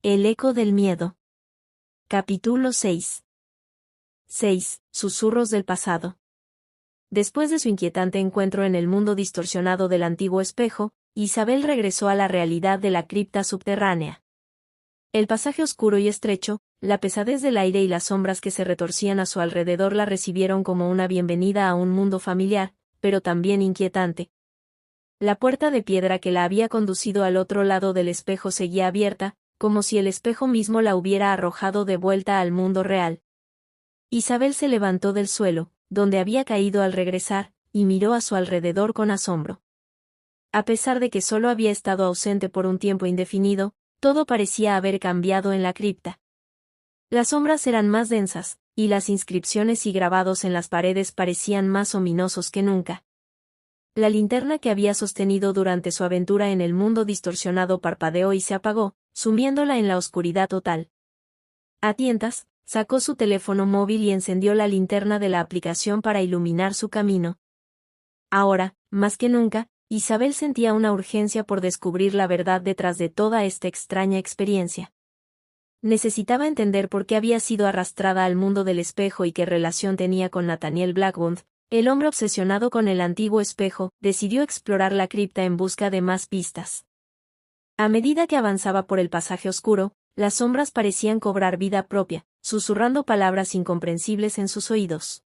El eco del miedo. Capítulo 6. 6. Susurros del pasado. Después de su inquietante encuentro en el mundo distorsionado del antiguo espejo, Isabel regresó a la realidad de la cripta subterránea. El pasaje oscuro y estrecho, la pesadez del aire y las sombras que se retorcían a su alrededor la recibieron como una bienvenida a un mundo familiar, pero también inquietante. La puerta de piedra que la había conducido al otro lado del espejo seguía abierta, como si el espejo mismo la hubiera arrojado de vuelta al mundo real. Isabel se levantó del suelo, donde había caído al regresar, y miró a su alrededor con asombro. A pesar de que solo había estado ausente por un tiempo indefinido, todo parecía haber cambiado en la cripta. Las sombras eran más densas, y las inscripciones y grabados en las paredes parecían más ominosos que nunca. La linterna que había sostenido durante su aventura en el mundo distorsionado parpadeó y se apagó, sumiéndola en la oscuridad total. A tientas, sacó su teléfono móvil y encendió la linterna de la aplicación para iluminar su camino. Ahora, más que nunca, Isabel sentía una urgencia por descubrir la verdad detrás de toda esta extraña experiencia. Necesitaba entender por qué había sido arrastrada al mundo del espejo y qué relación tenía con Nathaniel Blackwood. El hombre obsesionado con el antiguo espejo decidió explorar la cripta en busca de más pistas. A medida que avanzaba por el pasaje oscuro, las sombras parecían cobrar vida propia, susurrando palabras incomprensibles en sus oídos.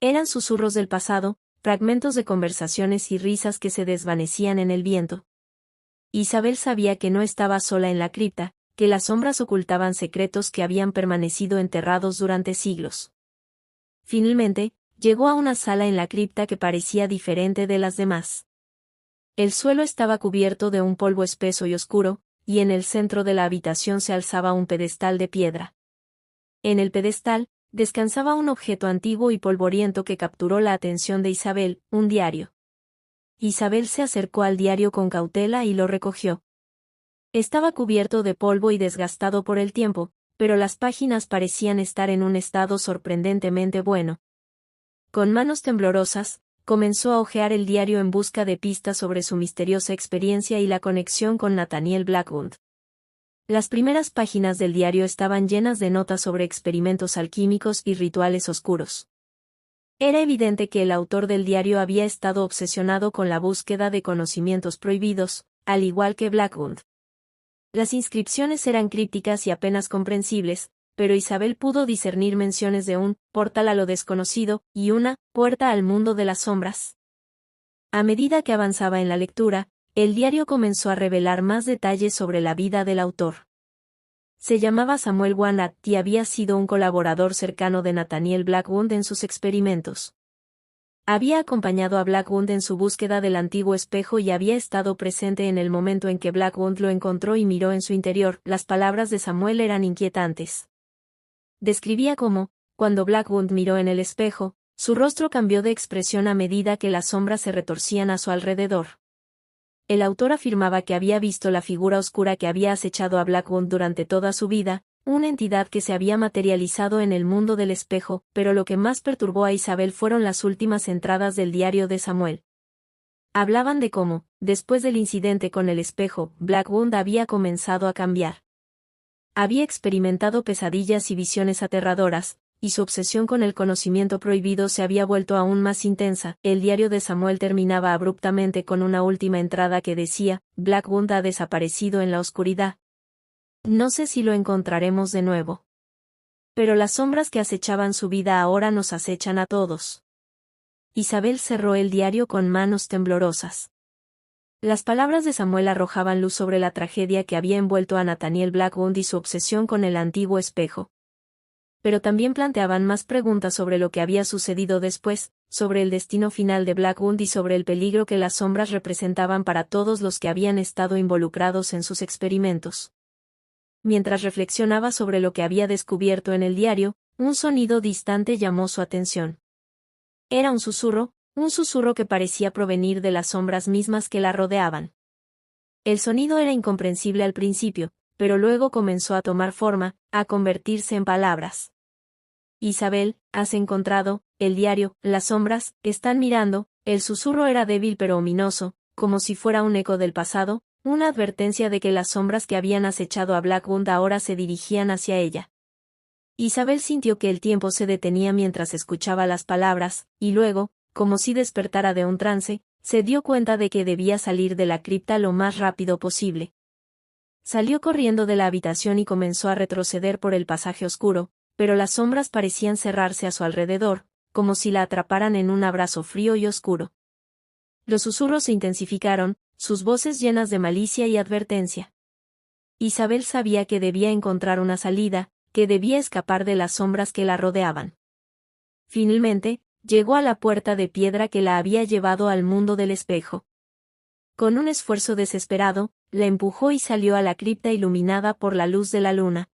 Eran susurros del pasado, fragmentos de conversaciones y risas que se desvanecían en el viento. Isabel sabía que no estaba sola en la cripta, que las sombras ocultaban secretos que habían permanecido enterrados durante siglos. Finalmente, llegó a una sala en la cripta que parecía diferente de las demás. El suelo estaba cubierto de un polvo espeso y oscuro, y en el centro de la habitación se alzaba un pedestal de piedra. En el pedestal, descansaba un objeto antiguo y polvoriento que capturó la atención de Isabel, un diario. Isabel se acercó al diario con cautela y lo recogió. Estaba cubierto de polvo y desgastado por el tiempo, pero las páginas parecían estar en un estado sorprendentemente bueno. Con manos temblorosas, comenzó a hojear el diario en busca de pistas sobre su misteriosa experiencia y la conexión con Nathaniel Blackwood. Las primeras páginas del diario estaban llenas de notas sobre experimentos alquímicos y rituales oscuros. Era evidente que el autor del diario había estado obsesionado con la búsqueda de conocimientos prohibidos, al igual que Blackwood. Las inscripciones eran crípticas y apenas comprensibles, pero Isabel pudo discernir menciones de un portal a lo desconocido y una puerta al mundo de las sombras. A medida que avanzaba en la lectura, el diario comenzó a revelar más detalles sobre la vida del autor. Se llamaba Samuel Wannat y había sido un colaborador cercano de Nathaniel Blackwood en sus experimentos. Había acompañado a Blackwood en su búsqueda del antiguo espejo y había estado presente en el momento en que Blackwood lo encontró y miró en su interior. Las palabras de Samuel eran inquietantes. Describía cómo, cuando Blackwood miró en el espejo, su rostro cambió de expresión a medida que las sombras se retorcían a su alrededor. El autor afirmaba que había visto la figura oscura que había acechado a Blackwood durante toda su vida, una entidad que se había materializado en el mundo del espejo, pero lo que más perturbó a Isabel fueron las últimas entradas del diario de Samuel. Hablaban de cómo, después del incidente con el espejo, Blackwood había comenzado a cambiar. Había experimentado pesadillas y visiones aterradoras, y su obsesión con el conocimiento prohibido se había vuelto aún más intensa. El diario de Samuel terminaba abruptamente con una última entrada que decía: Blackwood ha desaparecido en la oscuridad. No sé si lo encontraremos de nuevo. Pero las sombras que acechaban su vida ahora nos acechan a todos. Isabel cerró el diario con manos temblorosas. Las palabras de Samuel arrojaban luz sobre la tragedia que había envuelto a Nathaniel Blackwood y su obsesión con el antiguo espejo. Pero también planteaban más preguntas sobre lo que había sucedido después, sobre el destino final de Blackwood y sobre el peligro que las sombras representaban para todos los que habían estado involucrados en sus experimentos. Mientras reflexionaba sobre lo que había descubierto en el diario, un sonido distante llamó su atención. Era un susurro que parecía provenir de las sombras mismas que la rodeaban. El sonido era incomprensible al principio, pero luego comenzó a tomar forma, a convertirse en palabras. Isabel, has encontrado el diario, las sombras están mirando. El susurro era débil pero ominoso, como si fuera un eco del pasado, Una advertencia de que las sombras que habían acechado a Blackwood ahora se dirigían hacia ella. Isabel sintió que el tiempo se detenía mientras escuchaba las palabras, y luego, como si despertara de un trance, se dio cuenta de que debía salir de la cripta lo más rápido posible. Salió corriendo de la habitación y comenzó a retroceder por el pasaje oscuro, pero las sombras parecían cerrarse a su alrededor, como si la atraparan en un abrazo frío y oscuro. Los susurros se intensificaron, sus voces llenas de malicia y advertencia. Isabel sabía que debía encontrar una salida, que debía escapar de las sombras que la rodeaban. Finalmente, llegó a la puerta de piedra que la había llevado al mundo del espejo. Con un esfuerzo desesperado, la empujó y salió a la cripta iluminada por la luz de la luna.